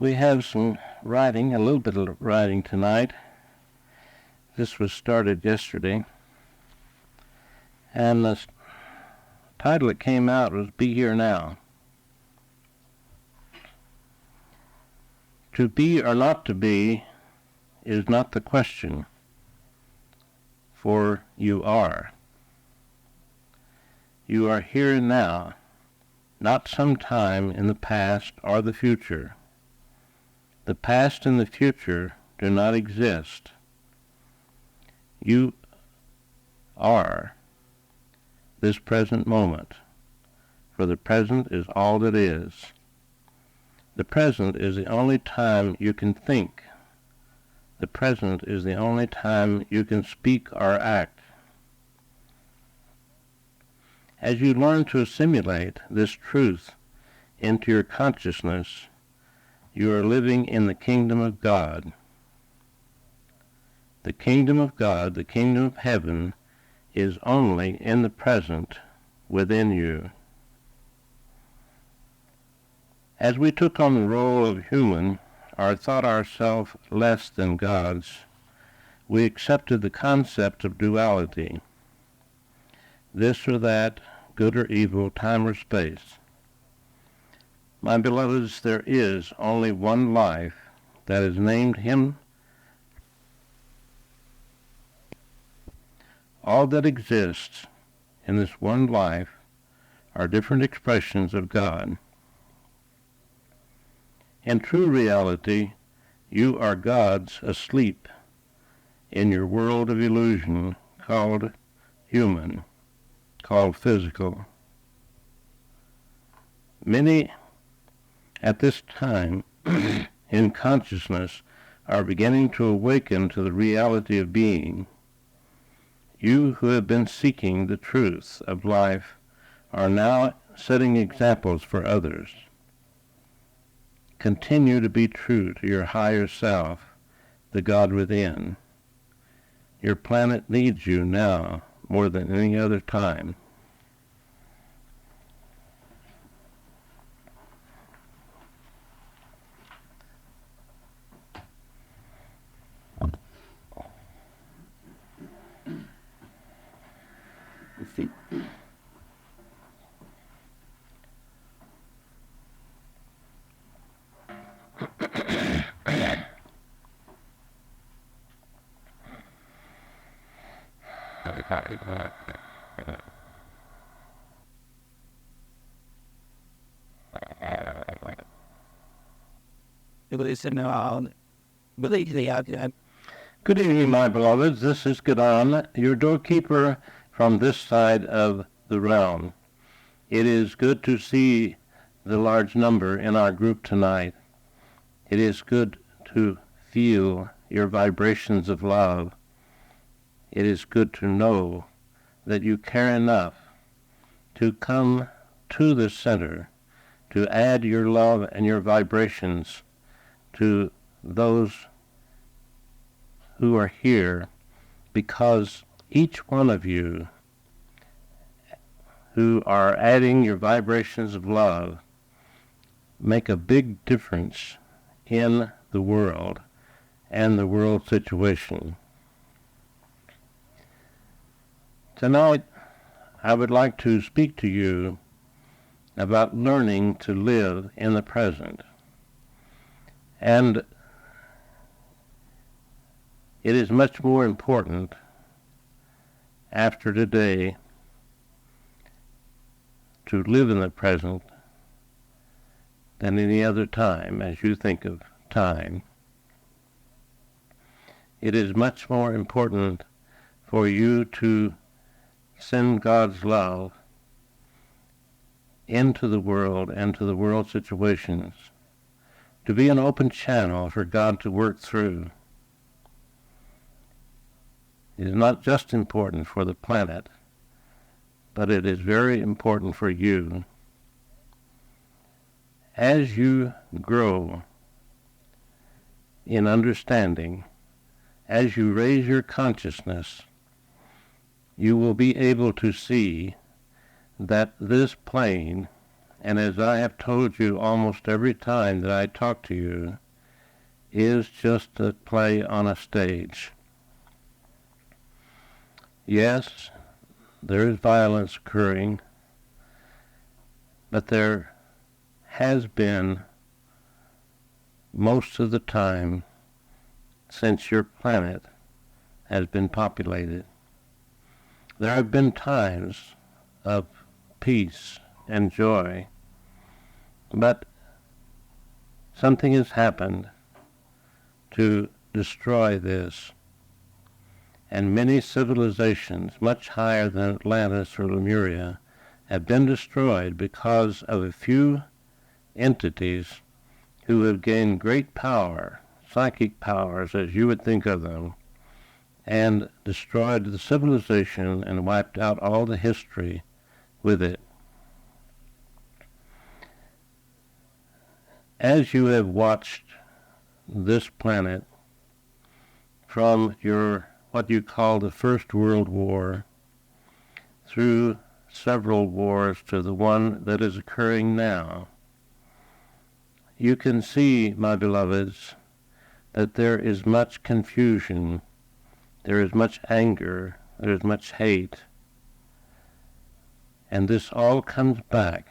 We have some writing, a little bit of writing tonight. This was started yesterday. And the title that came out was Be Here Now. To be or not to be is not the question, for you are. You are here now, not sometime in the past or the future. The past and the future do not exist. You are this present moment, for the present is all that is. The present is the only time you can think. The present is the only time you can speak or act. As you learn to assimilate this truth into your consciousness, you are living in the kingdom of God. The kingdom of God, the kingdom of heaven, is only in the present within you. As we took on the role of human, or thought ourselves less than gods, we accepted the concept of duality, this or that, good or evil, time or space. My beloveds, there is only one life that is named Him. All that exists in this one life are different expressions of God. In true reality, you are gods asleep in your world of illusion called human, called physical. Many at this time in consciousness are beginning to awaken to the reality of being. You who have been seeking the truth of life are now setting examples for others. Continue to be true to your higher self, the God within. Your planet needs you now more than any other time. Good evening, my beloveds. This is Don, your doorkeeper from this side of the realm. It is good to see the large number in our group tonight. It is good to feel your vibrations of love. It is good to know that you care enough to come to the center, to add your love and your vibrations to those who are here, because each one of you who are adding your vibrations of love make a big difference in the world and the world situation. Tonight, I would like to speak to you about learning to live in the present. And it is much more important after today to live in the present than any other time as you think of time. It is much more important for you to send God's love into the world and to the world situations, to be an open channel for God to work through. It is not just important for the planet, but it is very important for you. As you grow in understanding, as you raise your consciousness, you will be able to see that this plane and as I have told you almost every time that I talk to you, is just a play on a stage. Yes, there is violence occurring, but there has been, most of the time since your planet has been populated, there have been times of peace and joy, but something has happened to destroy this, and many civilizations much higher than Atlantis or Lemuria have been destroyed because of a few entities who have gained great power, psychic powers as you would think of them, and destroyed the civilization and wiped out all the history with it. As you have watched this planet from your what you call the First World War through several wars to the one that is occurring now, you can see, my beloveds, that there is much confusion, there is much anger, there is much hate, and this all comes back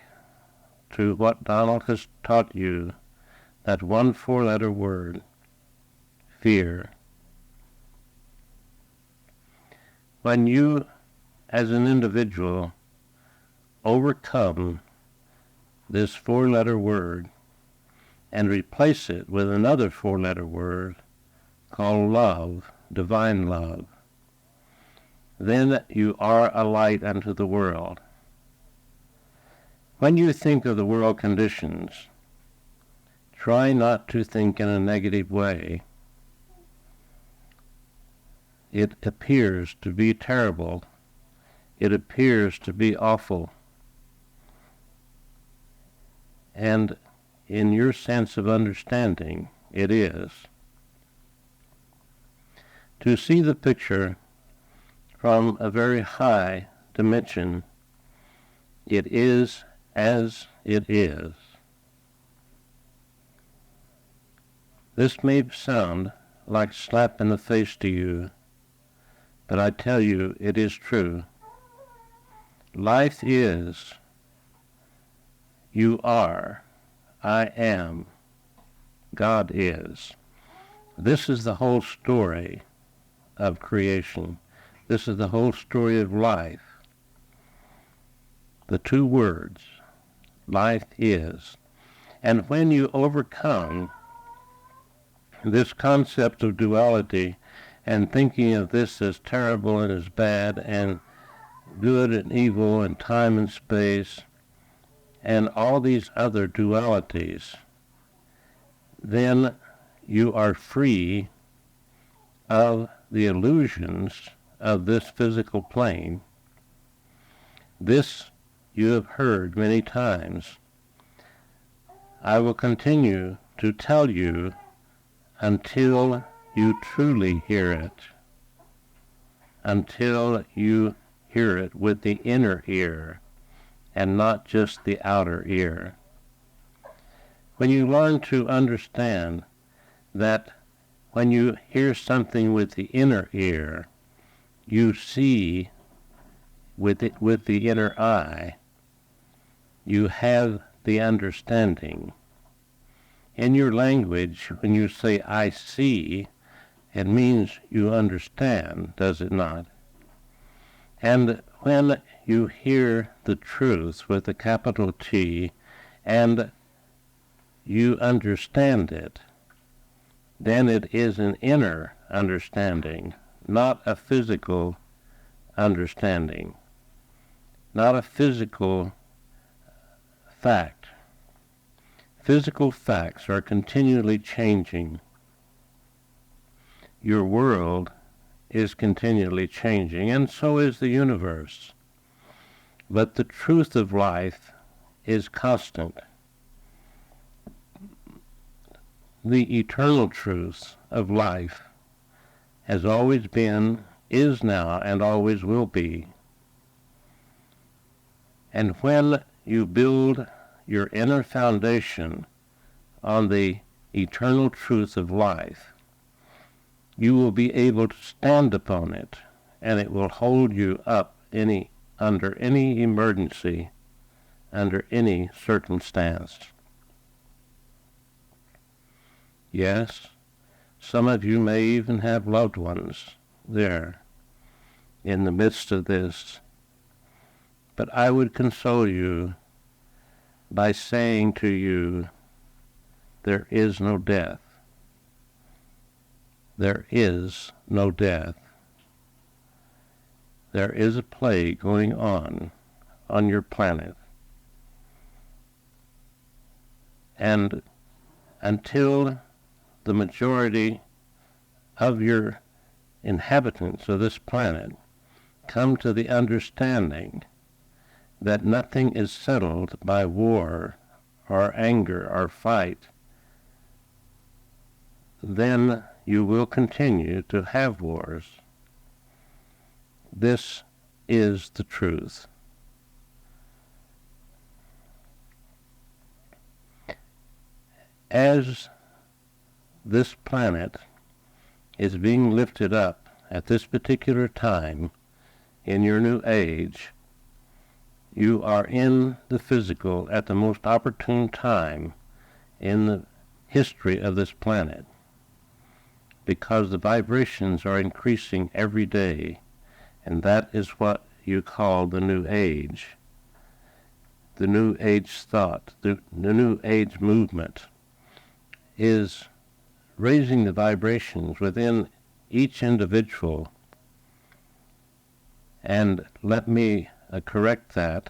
to what Donald has taught you, that one four-letter word, fear. When you, as an individual, overcome this four-letter word and replace it with another four-letter word called love, divine love, then you are a light unto the world. When you think of the world conditions, try not to think in a negative way. It appears to be terrible. It appears to be awful. And in your sense of understanding, it is. To see the picture from a very high dimension, it is as it is. This may sound like a slap in the face to you, but I tell you it is true. Life is, you are, I am, God is. This is the whole story of creation. This is the whole story of life. The two words, life is. And when you overcome this concept of duality and thinking of this as terrible and as bad and good and evil and time and space and all these other dualities, then you are free of the illusions of this physical plane. This you have heard many times. I will continue to tell you until you truly hear it, until you hear it with the inner ear and not just the outer ear. When you learn to understand that when you hear something with the inner ear, you see with the inner eye, you have the understanding. In your language, when you say, I see, it means you understand, does it not? And when you hear the truth with a capital T, and you understand it, then it is an inner understanding, not a physical understanding, not a physical fact. Physical facts are continually changing. Your world is continually changing, and so is the universe. But the truth of life is constant. The eternal truth of life has always been, is now, and always will be. And when you build your inner foundation on the eternal truth of life, you will be able to stand upon it, and it will hold you up under any emergency, under any circumstance. Yes, some of you may even have loved ones there in the midst of this, but I would console you by saying to you, there is no death. There is no death. There is a plague going on your planet. And until the majority of your inhabitants of this planet come to the understanding that nothing is settled by war or anger or fight, then you will continue to have wars. This is the truth. As this planet is being lifted up at this particular time in your new age, you are in the physical at the most opportune time in the history of this planet, because the vibrations are increasing every day, and that is what you call the new age. The new age thought, the new age movement is raising the vibrations within each individual. And let me correct that,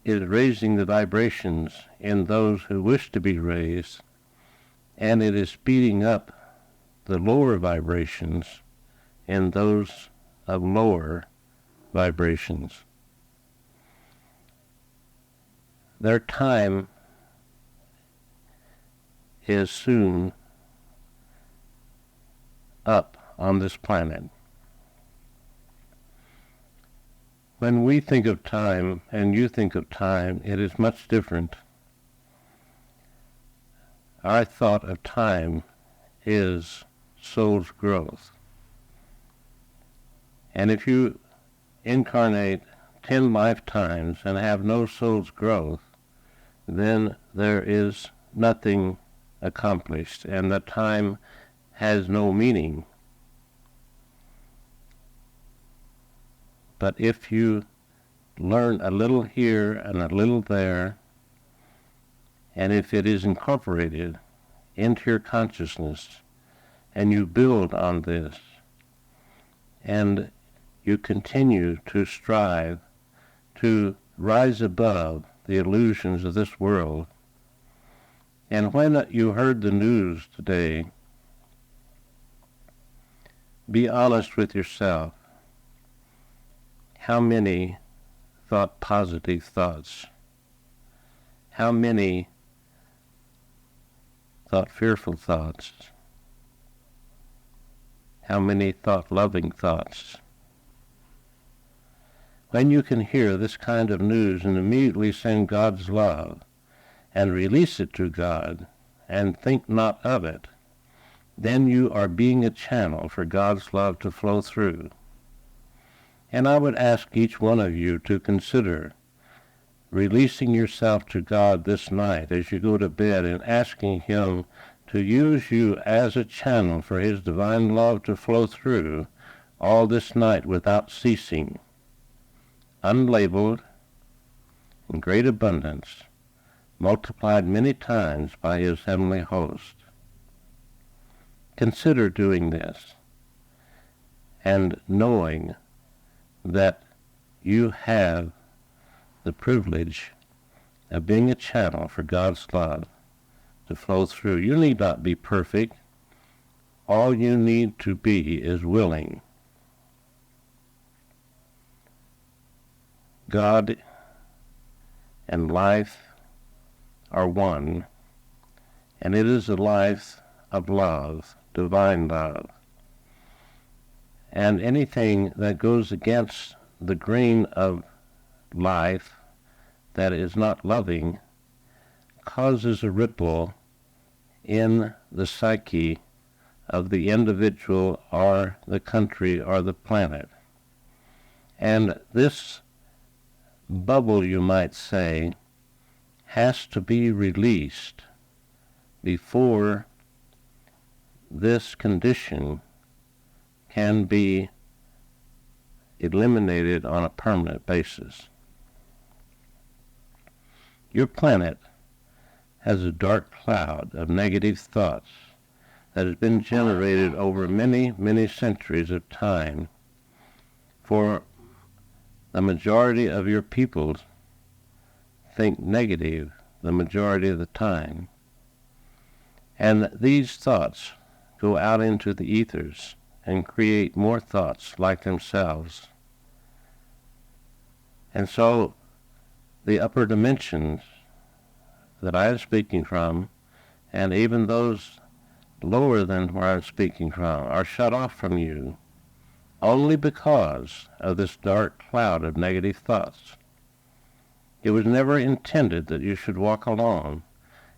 is raising the vibrations in those who wish to be raised, and it is speeding up the lower vibrations in those of lower vibrations. Their time is soon up on this planet. When we think of time and you think of time, it is much different. Our thought of time is soul's growth. And if you incarnate 10 lifetimes and have no soul's growth, then there is nothing accomplished, and the time has no meaning. But if you learn a little here and a little there, and if it is incorporated into your consciousness, and you build on this, and you continue to strive to rise above the illusions of this world. And when you heard the news today, be honest with yourself. How many thought positive thoughts? How many thought fearful thoughts? How many thought loving thoughts? When you can hear this kind of news and immediately send God's love and release it to God and think not of it, then you are being a channel for God's love to flow through. And I would ask each one of you to consider releasing yourself to God this night as you go to bed and asking Him to use you as a channel for His divine love to flow through all this night without ceasing, unlabeled, in great abundance, multiplied many times by His heavenly host. Consider doing this and knowing that you have the privilege of being a channel for God's love to flow through. You need not be perfect. All you need to be is willing. God and life are one, and it is a life of love, divine love. And anything that goes against the grain of life, that is not loving causes a ripple in the psyche of the individual or the country or the planet. And this bubble, you might say, has to be released before this condition can be eliminated on a permanent basis. Your planet has a dark cloud of negative thoughts that has been generated over many, many centuries of time. For the majority of your peoples think negative the majority of the time. And these thoughts go out into the ethers and create more thoughts like themselves. And so the upper dimensions that I am speaking from, and even those lower than where I'm speaking from, are shut off from you only because of this dark cloud of negative thoughts. It was never intended that you should walk alone.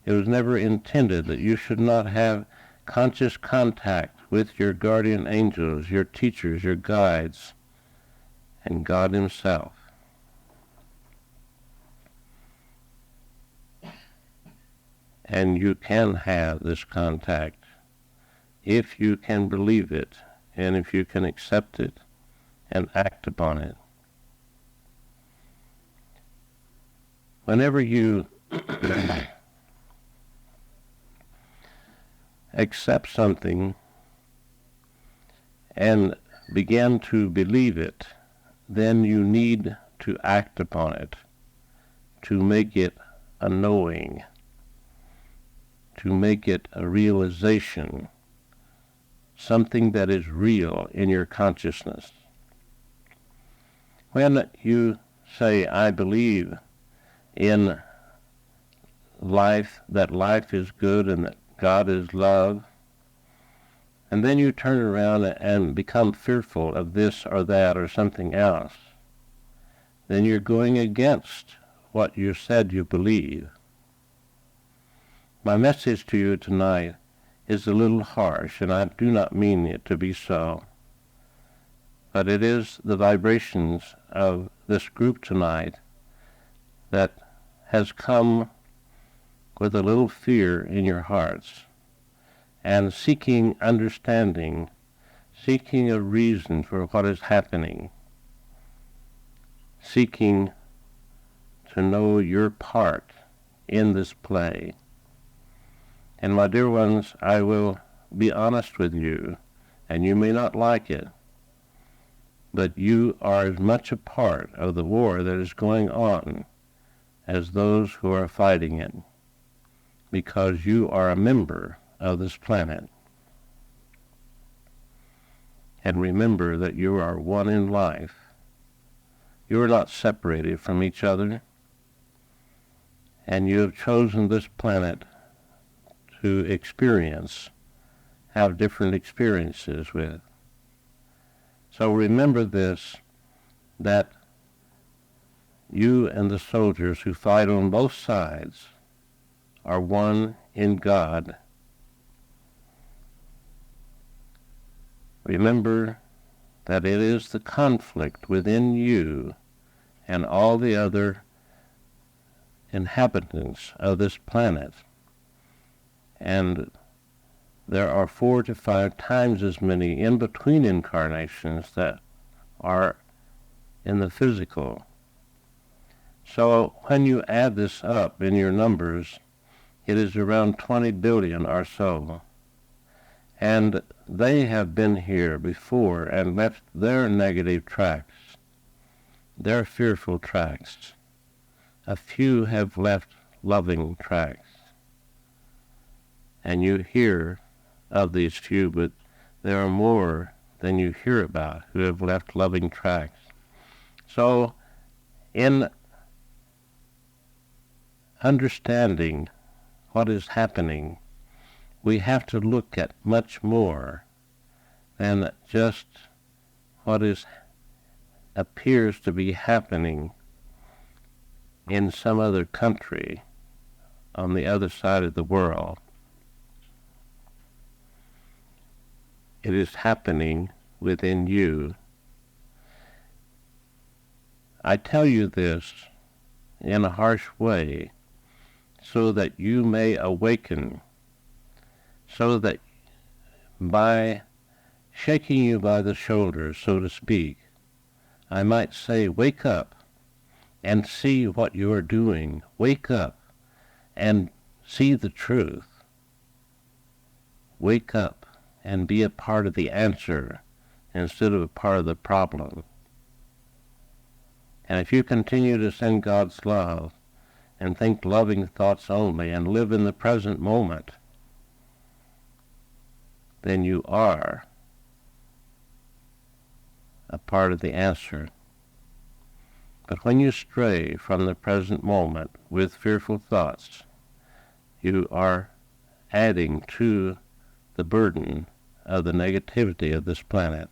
It was never intended that you should not have conscious contact with your guardian angels, your teachers, your guides, and God Himself. And you can have this contact if you can believe it, and if you can accept it and act upon it. Whenever you accept something and begin to believe it, then you need to act upon it, to make it a knowing, to make it a realization, something that is real in your consciousness. When you say, I believe in life, that life is good and that God is love, and then you turn around and become fearful of this or that or something else, then you're going against what you said you believe. My message to you tonight is a little harsh, and I do not mean it to be so, but it is the vibrations of this group tonight that has come with a little fear in your hearts, and seeking understanding, seeking a reason for what is happening, seeking to know your part in this play. And my dear ones, I will be honest with you, and you may not like it, but you are as much a part of the war that is going on as those who are fighting it, because you are a member of this planet. And remember that you are one in life. You are not separated from each other, and you have chosen this planet to experience, have different experiences with. So remember this, that you and the soldiers who fight on both sides are one in God. Remember that it is the conflict within you and all the other inhabitants of this planet. And there are 4 to 5 times as many in between incarnations that are in the physical. So when you add this up in your numbers, it is around 20 billion or so. And they have been here before and left their negative tracks, their fearful tracks. A few have left loving tracks. And you hear of these few, but there are more than you hear about who have left loving tracks. So, in understanding what is happening, we have to look at much more than just what appears to be happening in some other country on the other side of the world. It is happening within you. I tell you this in a harsh way so that you may awaken, so that by shaking you by the shoulders, so to speak, I might say, wake up and see what you are doing. Wake up and see the truth. Wake up and be a part of the answer instead of a part of the problem. And if you continue to send God's love and think loving thoughts only and live in the present moment, then you are a part of the answer. But when you stray from the present moment with fearful thoughts, you are adding to the burden of the negativity of this planet.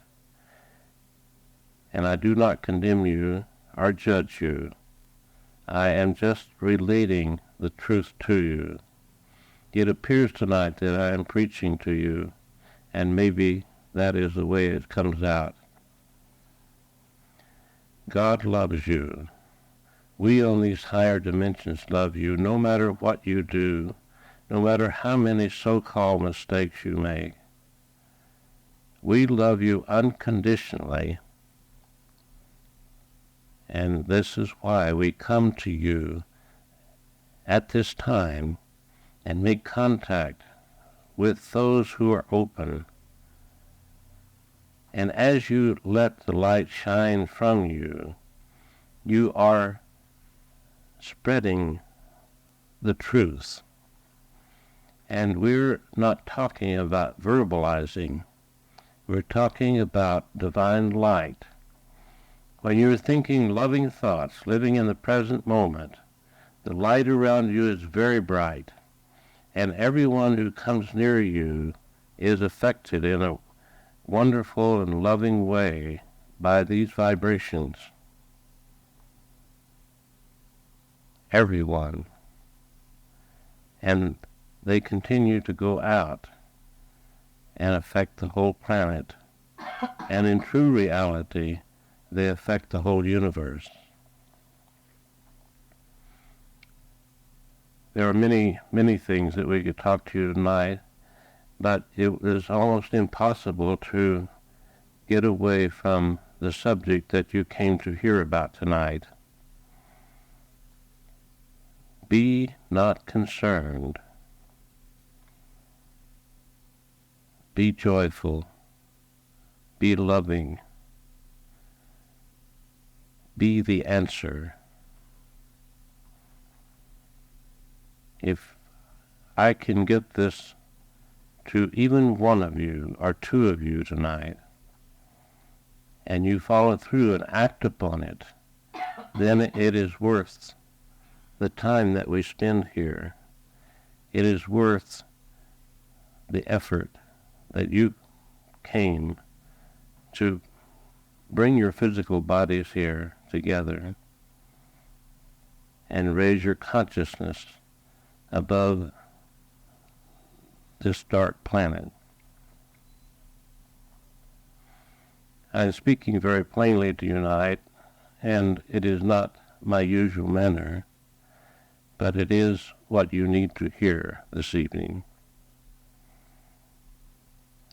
And I do not condemn you or judge you. I am just relating the truth to you. It appears tonight that I am preaching to you, and maybe that is the way it comes out. God loves you. We on these higher dimensions love you no matter what you do, no matter how many so-called mistakes you make. We love you unconditionally, and this is why we come to you at this time and make contact with those who are open. And as you let the light shine from you, you are spreading the truth. And we're not talking about verbalizing. We're talking about divine light. When you're thinking loving thoughts, living in the present moment, the light around you is very bright, and everyone who comes near you is affected in a wonderful and loving way by these vibrations. Everyone. And they continue to go out and affect the whole planet. And in true reality, they affect the whole universe. There are many, many things that we could talk to you tonight, but it is almost impossible to get away from the subject that you came to hear about tonight. Be not concerned. Be joyful. Be loving. Be the answer. If I can get this to even one of you or two of you tonight, and you follow through and act upon it, then it is worth the time that we spend here. It is worth the effort that you came to bring your physical bodies here together and raise your consciousness above this dark planet. I'm speaking very plainly to you tonight, and it is not my usual manner, but it is what you need to hear this evening.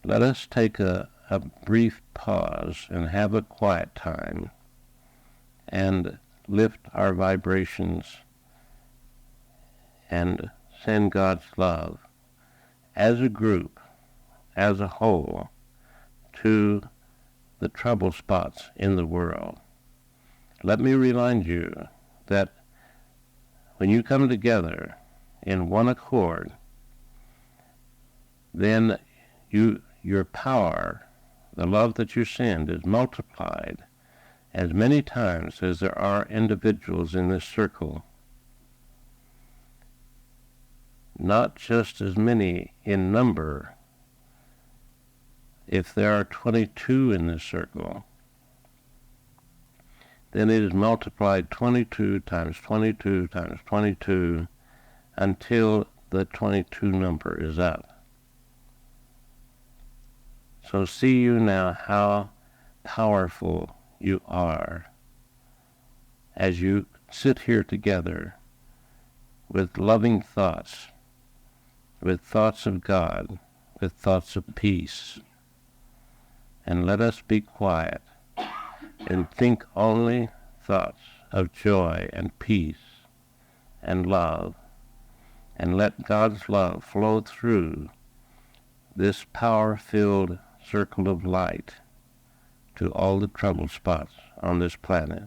Let us take a brief pause and have a quiet time and lift our vibrations and send God's love as a group, as a whole, to the trouble spots in the world. Let me remind you that when you come together in one accord, then your power, the love that you send, is multiplied as many times as there are individuals in this circle. Not just as many in number. If there are 22 in this circle, then it is multiplied 22 times 22 times 22 until the 22 number is up. So see you now how powerful you are as you sit here together with loving thoughts, with thoughts of God, with thoughts of peace. And let us be quiet and think only thoughts of joy and peace and love, and let God's love flow through this power-filled circle of light to all the trouble spots on this planet.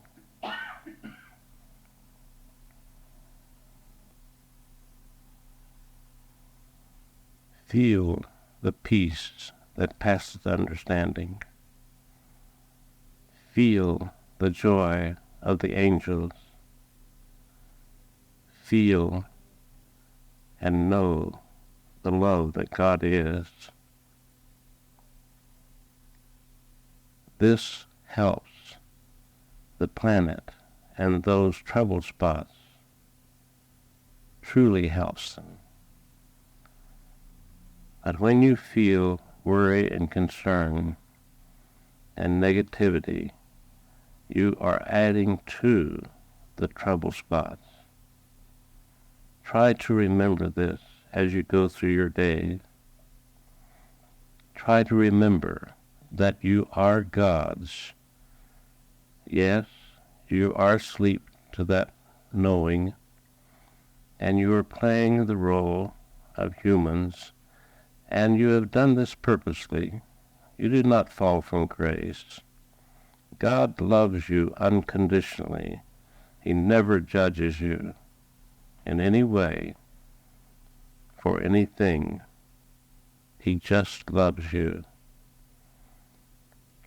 Feel the peace that passeth understanding. Feel the joy of the angels. Feel and know the love that God is. This helps the planet and those troubled spots, truly helps them. But when you feel worry and concern and negativity, you are adding to the trouble spots. Try to remember this as you go through your day. Try to remember that you are God's. Yes, you are asleep to that knowing, and you are playing the role of humans, and you have done this purposely. You did not fall from grace. God loves you unconditionally. He never judges you in any way for anything. He just loves you.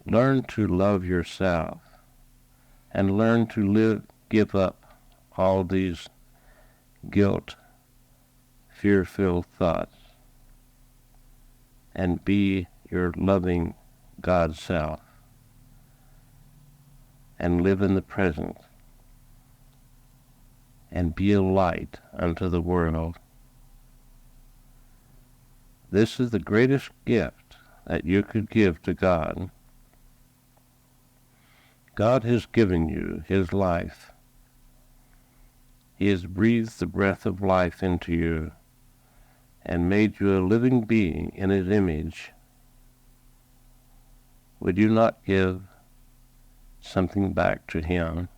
Learn to love yourself and learn to give up all these guilt, fear-filled thoughts, and be your loving God self, and live in the present, and be a light unto the world. This is the greatest gift that you could give to God. God has given you his life. He has breathed the breath of life into you and made you a living being in his image. Would you not give something back to him?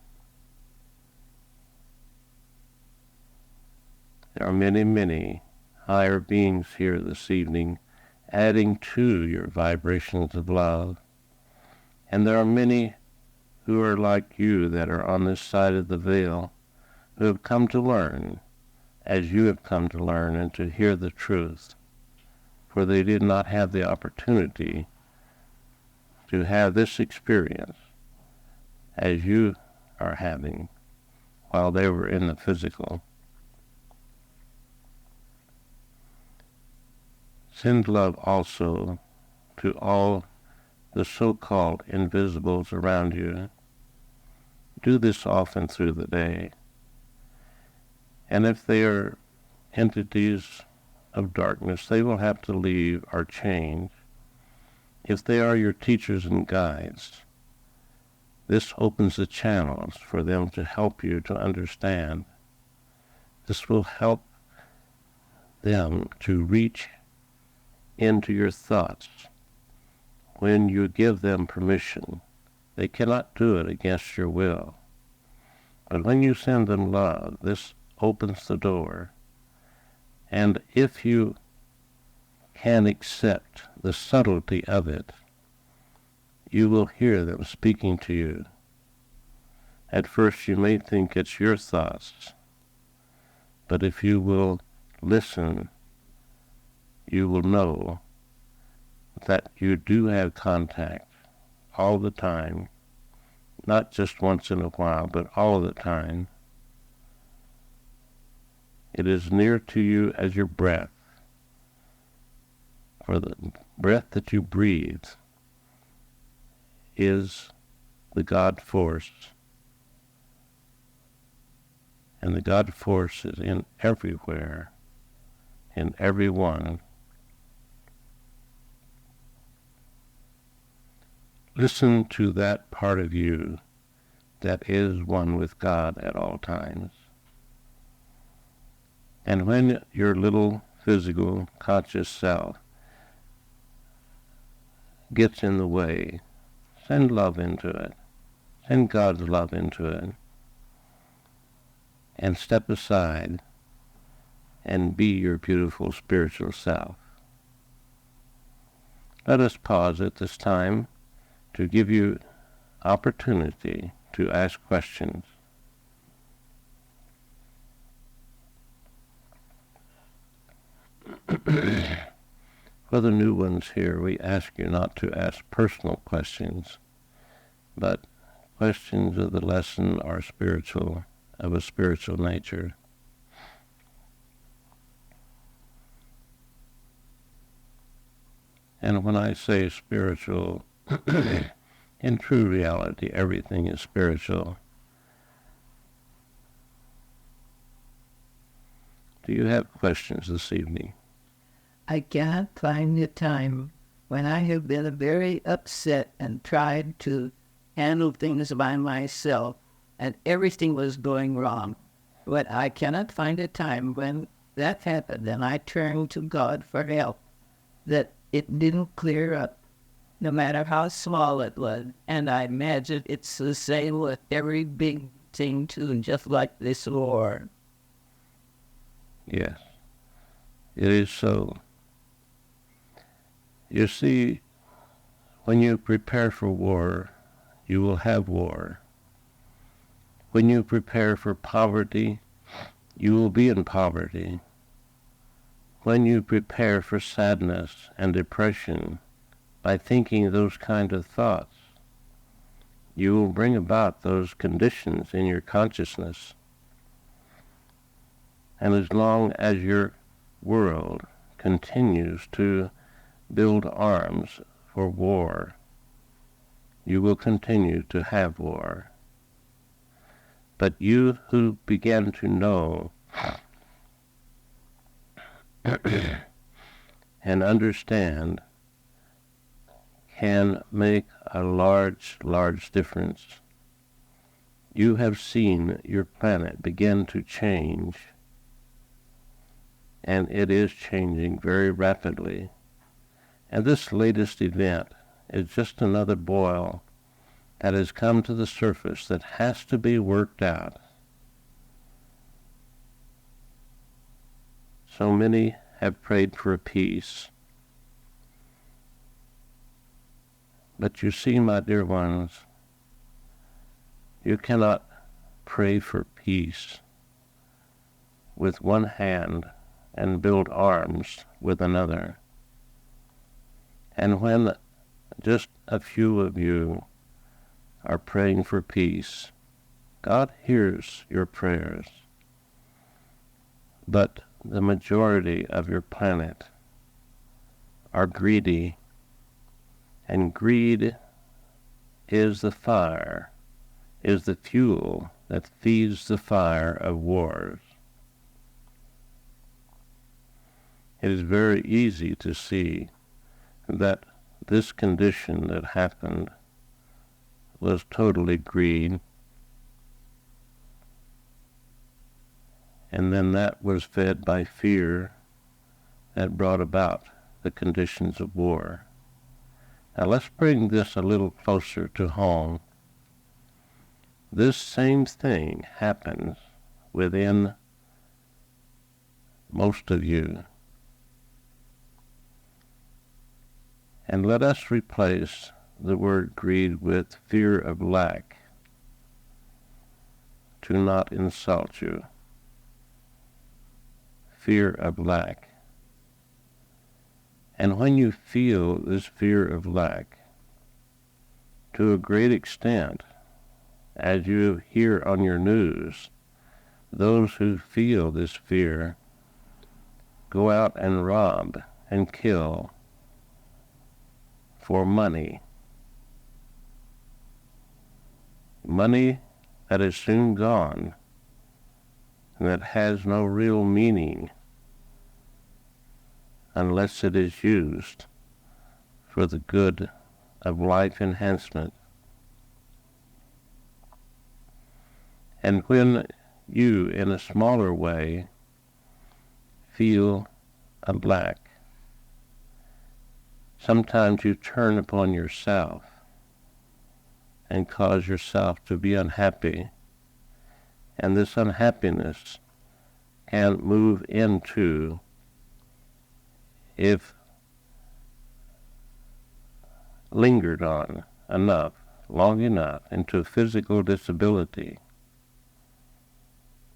There are many, many higher beings here this evening adding to your vibrations of love. And there are many who are like you that are on this side of the veil, who have come to learn as you have come to learn and to hear the truth, for they did not have the opportunity to have this experience as you are having while they were in the physical. Send love also to all the so-called invisibles around you. Do this often through the day. And if they are entities of darkness, they will have to leave or change. If they are your teachers and guides, this opens the channels for them to help you to understand. This will help them to reach into your thoughts when you give them permission. They cannot do it against your will. But when you send them love, this opens the door. And if you can accept the subtlety of it, you will hear them speaking to you. At first you may think it's your thoughts, but if you will listen, you will know that you do have contact all the time, not just once in a while, but all the time. It is near to you as your breath, for the breath that you breathe is the God force And the God force is in everywhere, in everyone. Listen to that part of you that is one with God at all times. And when your little physical conscious self gets in the way, send love into it. Send God's love into it. And step aside and be your beautiful spiritual self. Let us pause at this time to give you opportunity to ask questions. For the new ones here, we ask you not to ask personal questions, but questions of the lesson are spiritual, of a spiritual nature. And when I say spiritual, in true reality, everything is spiritual. Do you have questions this evening? I can't find the time when I have been very upset and tried to handle things by myself and everything was going wrong. But I cannot find a time when that happened and I turned to God for help, that it didn't clear up, no matter how small it was. And I imagine it's the same with every big thing too, just like this war. Yes, it is so. You see, when you prepare for war, you will have war. When you prepare for poverty, you will be in poverty. When you prepare for sadness and depression by thinking those kind of thoughts, you will bring about those conditions in your consciousness. And as long as your world continues to build arms for war, you will continue to have war. But you who begin to know and understand can make a large, large difference. You have seen your planet begin to change, and it is changing very rapidly. And this latest event is just another boil that has come to the surface that has to be worked out. So many have prayed for a peace. But you see, my dear ones, you cannot pray for peace with one hand and build arms with another. And when just a few of you are praying for peace, God hears your prayers. But the majority of your planet are greedy, and greed is the fire, is the fuel that feeds the fire of wars. It is very easy to see that this condition that happened was totally greed, and then that was fed by fear that brought about the conditions of war. Now let's bring this a little closer to home. This same thing happens within most of you. And let us replace the word greed with fear of lack, to not insult you. Fear of lack. And when you feel this fear of lack, to a great extent, as you hear on your news, those who feel this fear go out and rob and kill for money. Money that is soon gone. that has no real meaning unless it is used for the good of life enhancement. And when you, in a smaller way, feel a lack, sometimes you turn upon yourself and cause yourself to be unhappy, and this unhappiness can move into, if lingered on enough, long enough, into physical disability.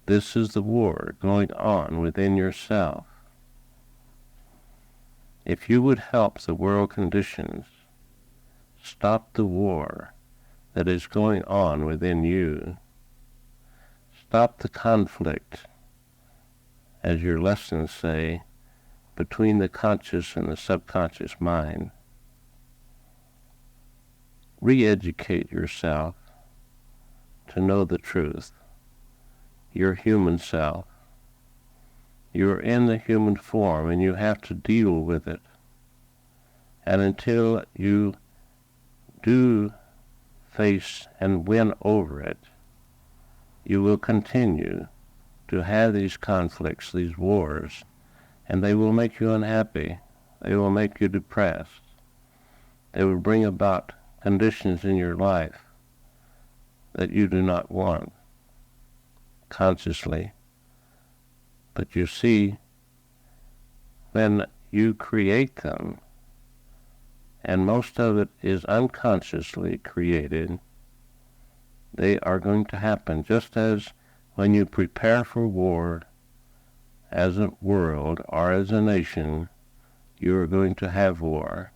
This is the war going on within yourself. If you would help the world conditions stop the war that is going on within you, stop the conflict, as your lessons say, between the conscious and the subconscious mind. Re-educate yourself to know the truth, your human self. You're in the human form and you have to deal with it. And until you do face and win over it, you will continue to have these conflicts, these wars, and they will make you unhappy. They will make you depressed. They will bring about conditions in your life that you do not want consciously. But you see, when you create them, and most of it is unconsciously created, they are going to happen, just as when you prepare for war as a world or as a nation, you are going to have war.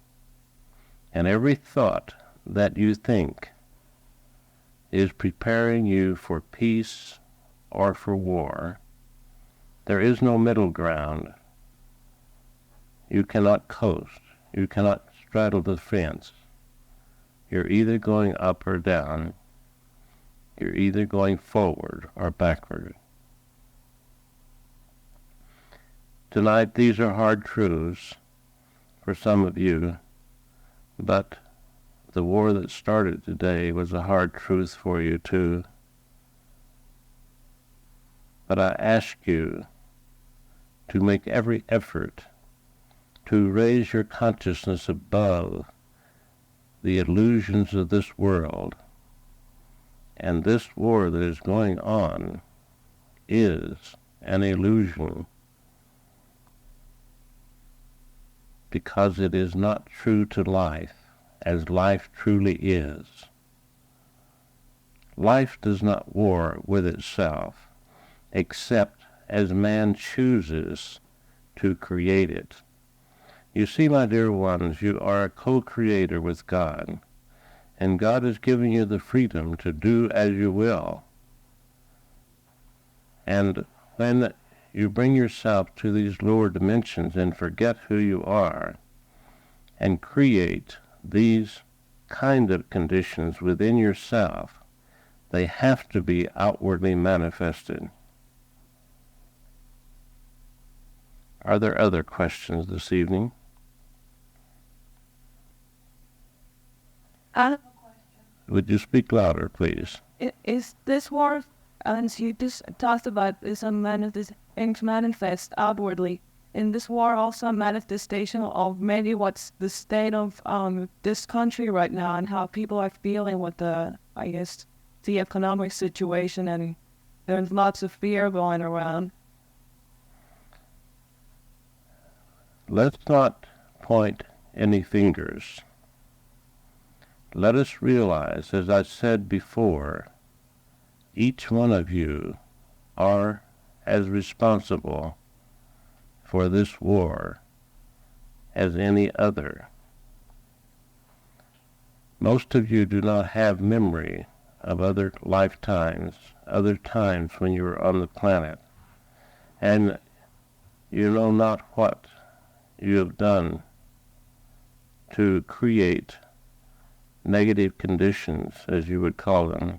And every thought that you think is preparing you for peace or for war. There is no middle ground. You cannot coast. You cannot straddle the fence. You're either going up or down. You're either going forward or backward. Tonight, these are hard truths for some of you, but the war that started today was a hard truth for you too. But I ask you to make every effort to raise your consciousness above the illusions of this world. And this war that is going on is an illusion, because it is not true to life as life truly is. Life does not war with itself, except as man chooses to create it. You see, my dear ones, you are a co-creator with God, and God has given you the freedom to do as you will. And when you bring yourself to these lower dimensions and forget who you are, and create these kind of conditions within yourself, they have to be outwardly manifested. Are there other questions this evening? I have a question. Would you speak louder, please? Is this war, as you just talked about, is manifest outwardly? In this war also a manifestation of maybe what's the state of this country right now and how people are feeling with the economic situation, and there's lots of fear going around. Let's not point any fingers. Let us realize, as I said before, each one of you are as responsible for this war as any other. Most of you do not have memory of other lifetimes, other times when you were on the planet, and you know not what you have done to create negative conditions, as you would call them.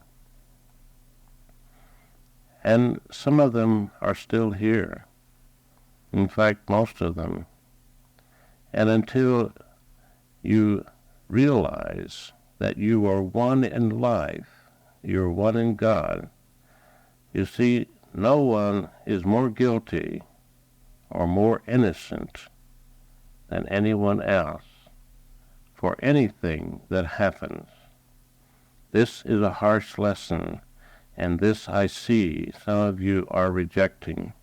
And some of them are still here. In fact, most of them. And until you realize that you are one in life, you're one in God, you see, no one is more guilty or more innocent than anyone else for anything that happens. This is a harsh lesson, and this I see some of you are rejecting.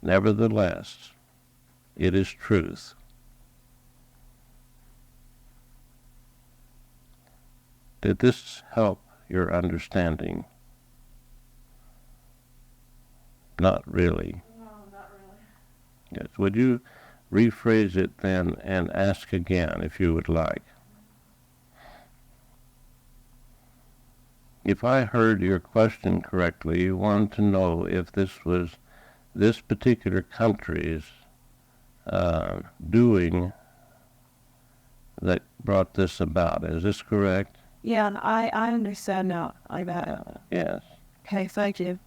Nevertheless, it is truth. Did this help your understanding? Not really. No, not really. Yes. Would you rephrase it then and ask again if you would like? If I heard your question correctly, you wanted to know if this was this particular country's doing that brought this about. Is this correct? Yeah, I understand now. I got it. Yes. Okay, thank you.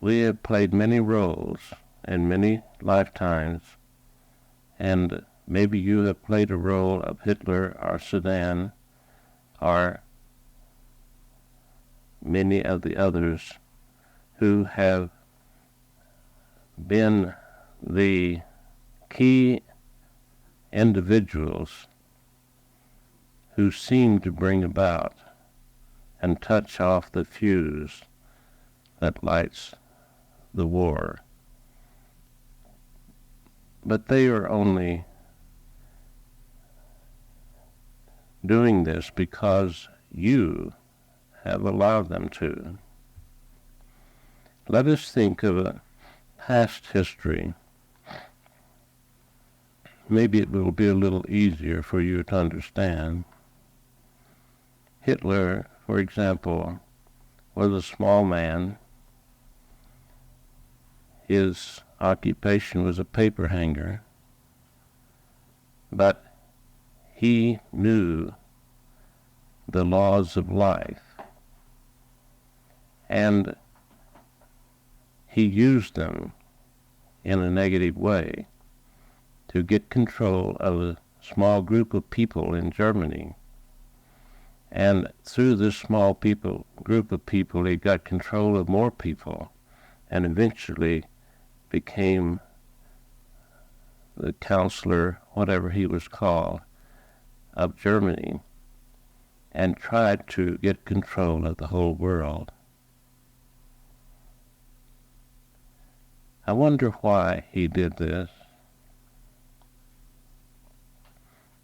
We have played many roles in many lifetimes, and maybe you have played a role of Hitler or Saddam or many of the others who have been the key individuals who seem to bring about and touch off the fuse that lights the war. But they are only doing this because you have allowed them to. Let us think of a past history. Maybe it will be a little easier for you to understand. Hitler, for example, was a small man. His occupation was a paper hanger, but he knew the laws of life, and he used them in a negative way to get control of a small group of people in Germany. And through this small group of people, he got control of more people, and eventually became the counselor, whatever he was called, of Germany, and tried to get control of the whole world. I wonder why he did this.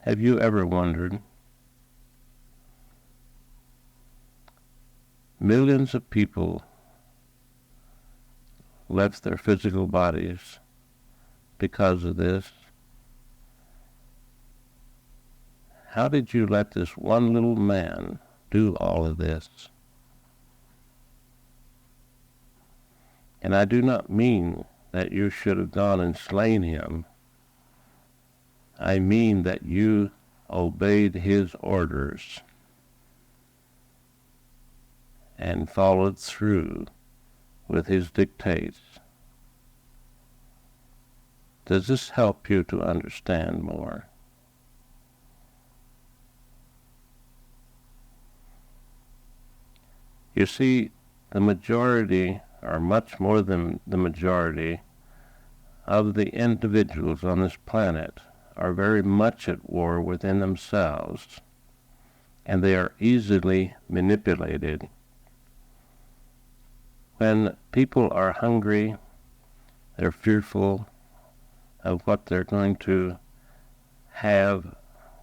Have you ever wondered? Millions of people left their physical bodies because of this. How did you let this one little man do all of this? And I do not mean that you should have gone and slain him. I mean that you obeyed his orders and followed through with his dictates. Does this help you to understand more? You see, the majority, or much more than the majority, of the individuals on this planet are very much at war within themselves, and they are easily manipulated. When people are hungry, they're fearful of what they're going to have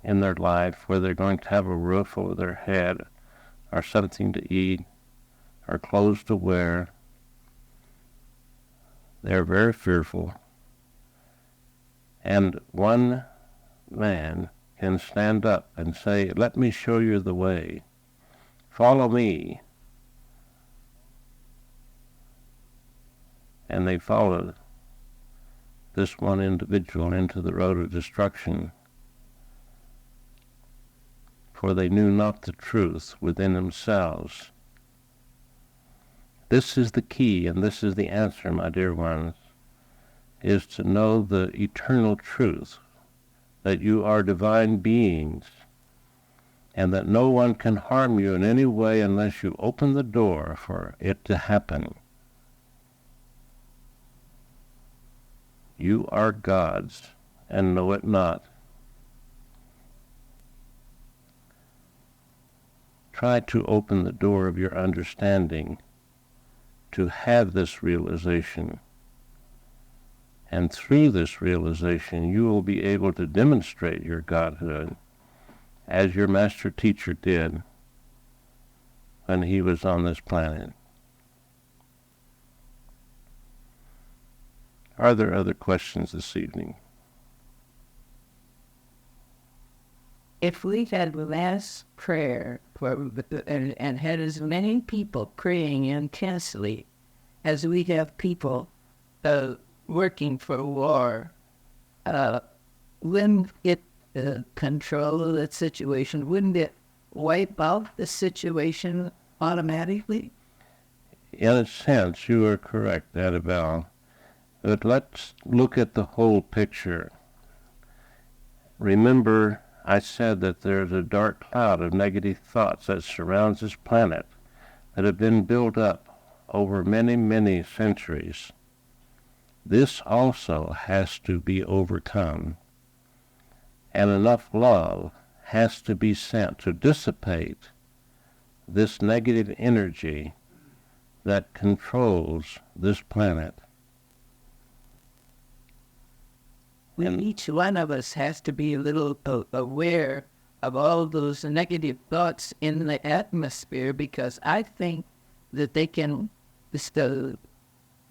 in their life, whether they're going to have a roof over their head, or something to eat, or clothes to wear. They're very fearful. And one man can stand up and say, "Let me show you the way. Follow me." And they followed this one individual into the road of destruction. for they knew not the truth within themselves. This is the key, and this is the answer, my dear ones, is to know the eternal truth, that you are divine beings, and that no one can harm you in any way unless you open the door for it to happen. You are God's, and know it not. Try to open the door of your understanding to have this realization. And through this realization, you will be able to demonstrate your Godhood as your master teacher did when he was on this planet. Are there other questions this evening? If we had last prayer and had as many people praying intensely as we have people working for war, wouldn't it control the situation? Wouldn't it wipe out the situation automatically? In a sense, you are correct, Annabelle. But let's look at the whole picture. Remember, I said that there's a dark cloud of negative thoughts that surrounds this planet that have been built up over many, many centuries. This also has to be overcome, and enough love has to be sent to dissipate this negative energy that controls this planet. Each one of us has to be a little aware of all those negative thoughts in the atmosphere, because I think that they can still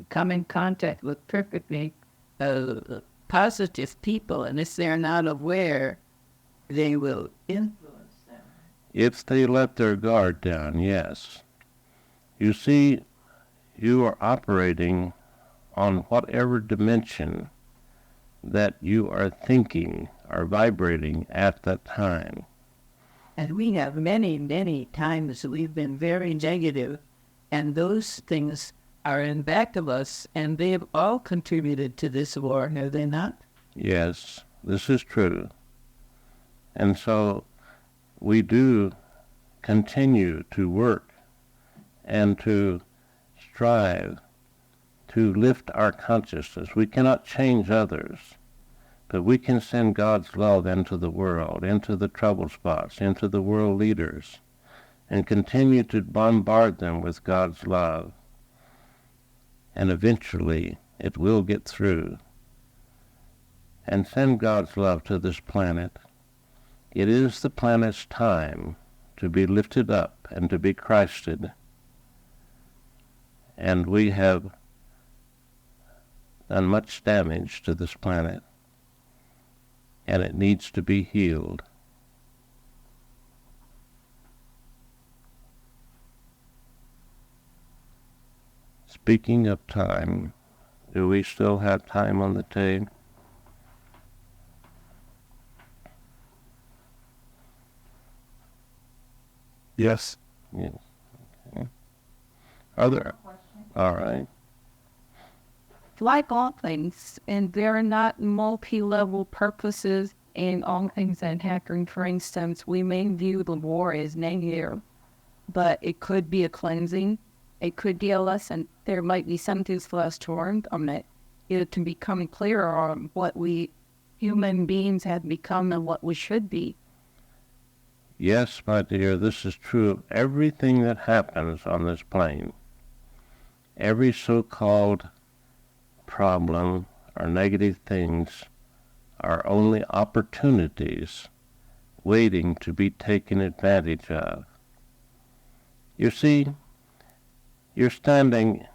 come in contact with perfectly positive people, and if they're not aware, they will influence them. If they let their guard down, yes. You see, you are operating on whatever dimension that you are thinking or vibrating at that time. And we have many, many times we've been very negative, and those things are in back of us, and they have all contributed to this war, have they not? Yes, this is true. And so we do continue to work and to strive to lift our consciousness. We cannot change others, but we can send God's love into the world, into the trouble spots, into the world leaders, and continue to bombard them with God's love. And eventually it will get through. And send God's love to this planet. It is the planet's time to be lifted up and to be Christed. And we have done much damage to this planet, and it needs to be healed. Speaking of time, do we still have time on the tape? Yes. Yes. Okay. Are there? All right. Like all things, and there are not multi-level purposes in all things that happen. For instance, we may view the war as negative, but it could be a cleansing. It could be a lesson. There might be something for us to learn from it, to become clearer on what we human beings have become and what we should be. Yes, my dear, this is true of everything that happens on this plane. Every so-called problem or negative things are only opportunities waiting to be taken advantage of. You see, you're standing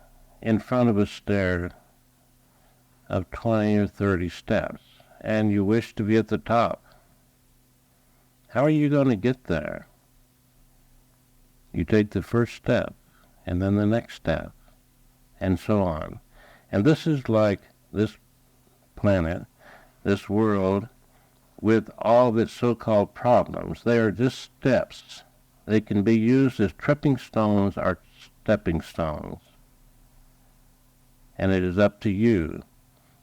in front of a stair of 20 or 30 steps, and you wish to be at the top. How are you going to get there? You take the first step, and then the next step, and so on. And this is like this planet, this world, with all of its so-called problems. They are just steps. They can be used as tripping stones or stepping stones. And it is up to you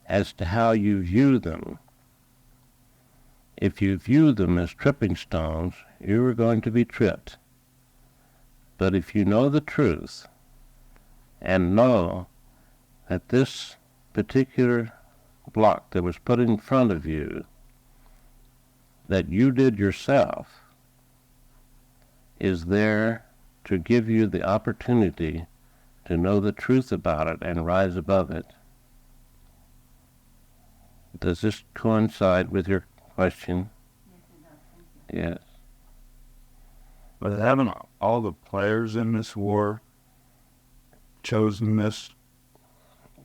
as to how you view them. If you view them as tripping stones, you are going to be tripped. But if you know the truth and know that this particular block that was put in front of you, that you did yourself, is there to give you the opportunity to know the truth about it and rise above it. Does this coincide with your question? Yes. But haven't all the players in this war chosen this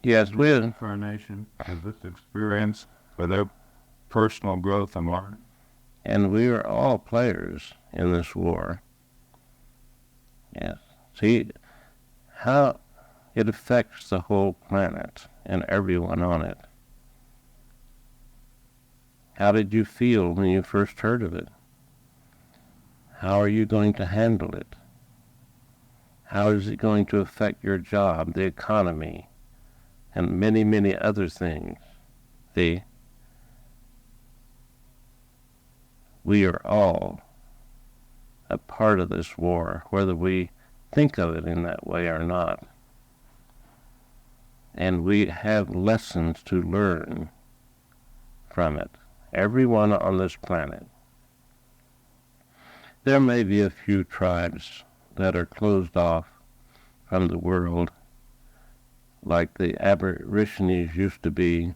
Yes, incarnation as this experience for their personal growth and learning? and we are all players in this war. Yes. See how it affects the whole planet and everyone on it. How did you feel when you first heard of it? How are you going to handle it? How is it going to affect your job, the economy, and many, many other things? See, we are all a part of this war, whether we think of it in that way or not. And we have lessons to learn from it, everyone on this planet. There may be a few tribes that are closed off from the world, like the Aborigines used to be,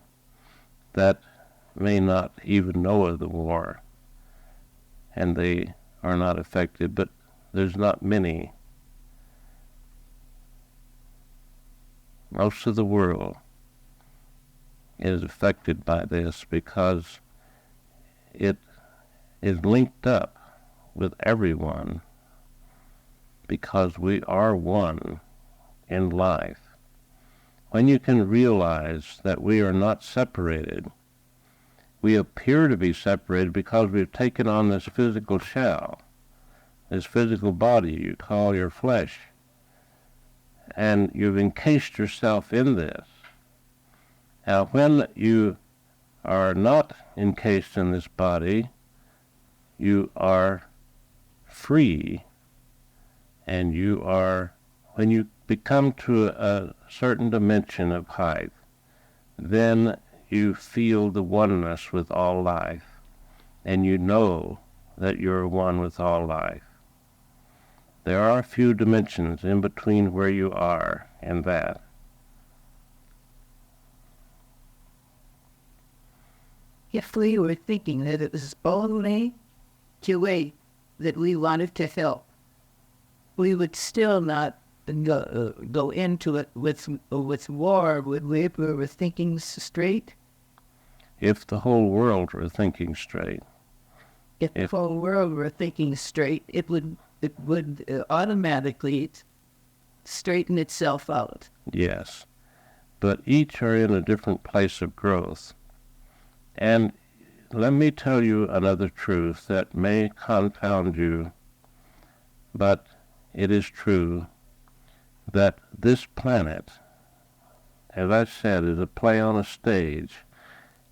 that may not even know of the war, and they are not affected, but there's not many. Most of the world is affected by this because it is linked up with everyone, because we are one in life. When you can realize that we are not separated, we appear to be separated because we've taken on this physical shell, this physical body you call your flesh, and you've encased yourself in this. Now, when you are not encased in this body, you are free, and you are, when you become to a certain dimension of height, then you feel the oneness with all life, and you know that you're one with all life. There are a few dimensions in between where you are and that. If we were thinking that it was only Kuwait that we wanted to help, we would still not go into it with war, would we, if we were thinking straight? If the whole world were thinking straight. If the whole world were thinking straight, it would automatically straighten itself out. Yes. But each are in a different place of growth. And let me tell you another truth that may confound you, but it is true, that this planet, as I said, is a play on a stage,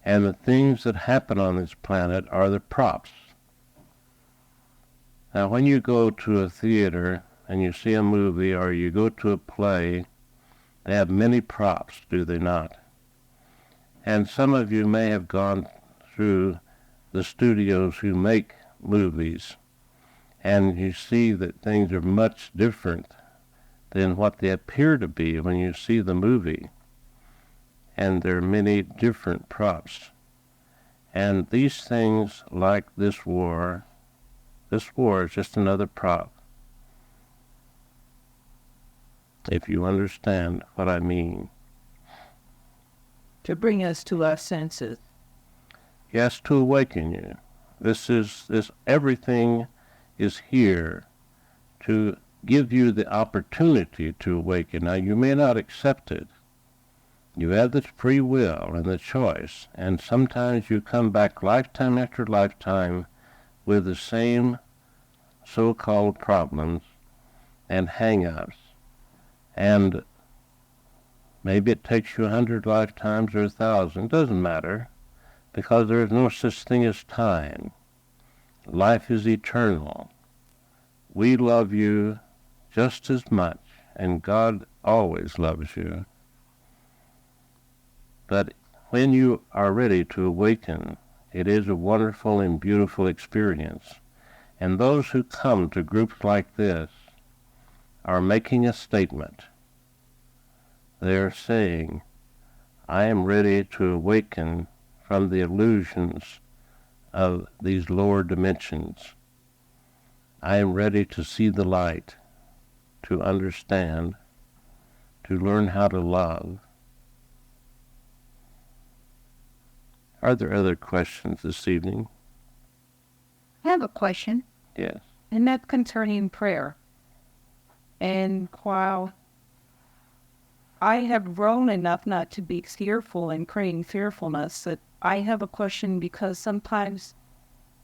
and the things that happen on this planet are the props. Now, when you go to a theater and you see a movie or you go to a play, they have many props, do they not? And some of you may have gone through the studios who make movies, and you see that things are much different than what they appear to be when you see the movie. And there are many different props. And these things, like this war is just another prop, if you understand what I mean. To bring us to our senses. Yes, to awaken you. Everything is here to give you the opportunity to awaken. Now, you may not accept it. You have the free will and the choice, and sometimes you come back lifetime after lifetime with the same so-called problems and hang-ups. And maybe it takes you 100 lifetimes or 1,000, doesn't matter, because there is no such thing as time. Life is eternal. We love you just as much, and God always loves you. But when you are ready to awaken, it is a wonderful and beautiful experience. And those who come to groups like this are making a statement. They are saying, I am ready to awaken from the illusions of these lower dimensions. I am ready to see the light, to understand, to learn how to love. Are there other questions this evening? I have a question. Yes. And that's concerning prayer. And while I have grown enough not to be fearful and creating fearfulness, that I have a question, because sometimes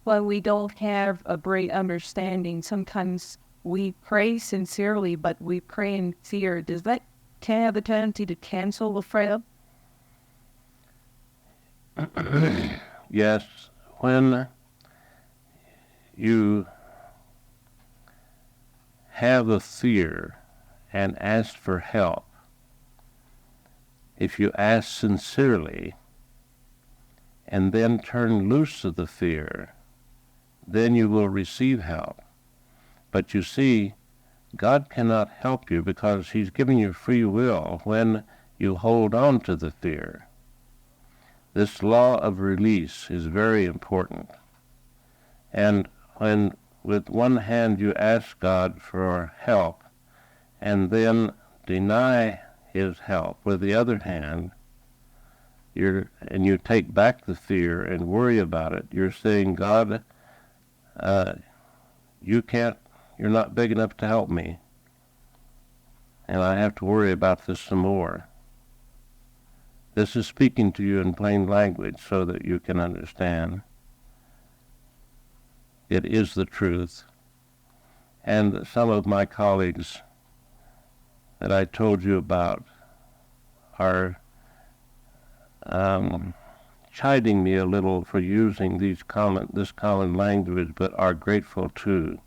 when we don't have a great understanding, sometimes we pray sincerely, but we pray in fear. Does that have a tendency to cancel the prayer? Yes, when you have a fear and ask for help, if you ask sincerely and then turn loose of the fear, then you will receive help. But you see, God cannot help you because He's giving you free will when you hold on to the fear. This law of release is very important. And when with one hand you ask God for help and then deny His help with the other hand, and you take back the fear and worry about it, you're saying, God, you're not big enough to help me, and I have to worry about this some more. This is speaking to you in plain language so that you can understand. It is the truth. And some of my colleagues that I told you about are chiding me a little for using this common language, but are grateful too.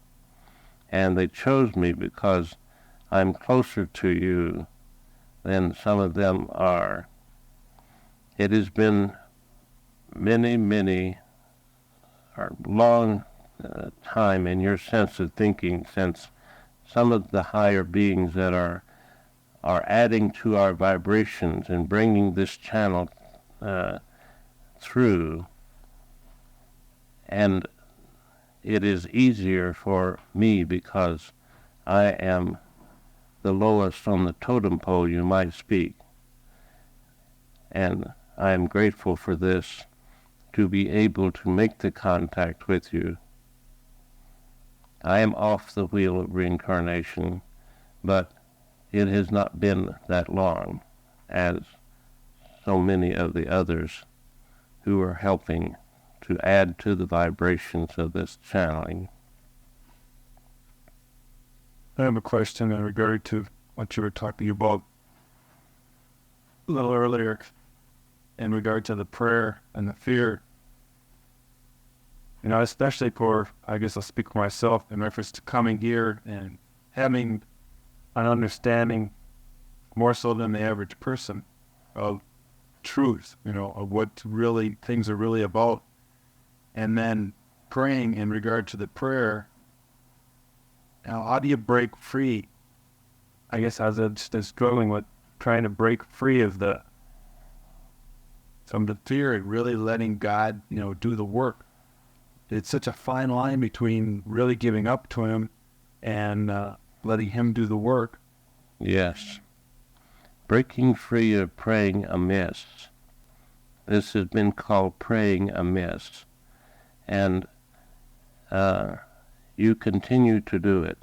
And they chose me because I'm closer to you than some of them are. It has been many, or long time in your sense of thinking since some of the higher beings that are adding to our vibrations and bringing this channel through. And it is easier for me because I am the lowest on the totem pole, you might speak. And I am grateful for this, to be able to make the contact with you. I am off the wheel of reincarnation, but it has not been that long as so many of the others who are helping to add to the vibrations of this channeling. I have a question in regard to what you were talking about a little earlier in regard to the prayer and the fear. You know, especially for, I guess I'll speak for myself in reference to coming here and having an understanding more so than the average person of truth, you know, of what really things are really about. And then praying in regard to the prayer. Now, how do you break free? I guess I was just struggling with trying to break free of the fear and really letting God, you know, do the work. It's such a fine line between really giving up to Him and letting Him do the work. Yes. Breaking free of praying amiss. This has been called praying amiss. And you continue to do it.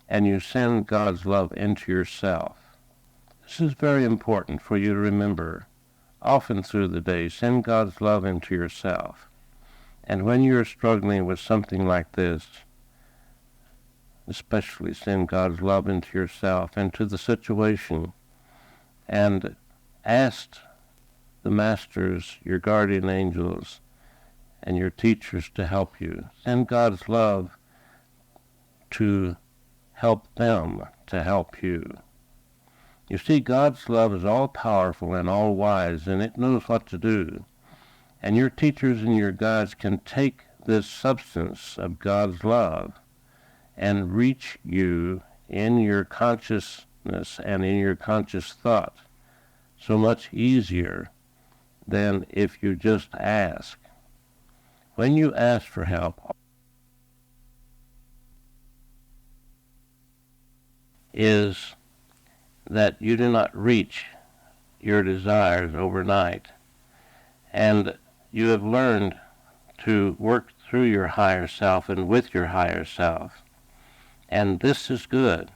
And you send God's love into yourself. This is very important for you to remember. Often through the day, send God's love into yourself. And when you're struggling with something like this, especially send God's love into yourself and to the situation, and ask the masters, your guardian angels, and your teachers to help you. Send God's love to help them to help you. You see, God's love is all-powerful and all-wise, and it knows what to do. And your teachers and your guides can take this substance of God's love and reach you in your consciousness and in your conscious thought so much easier than if you just ask. When you ask for help, is that you do not reach your desires overnight, and you have learned to work through your higher self and with your higher self. And this is good.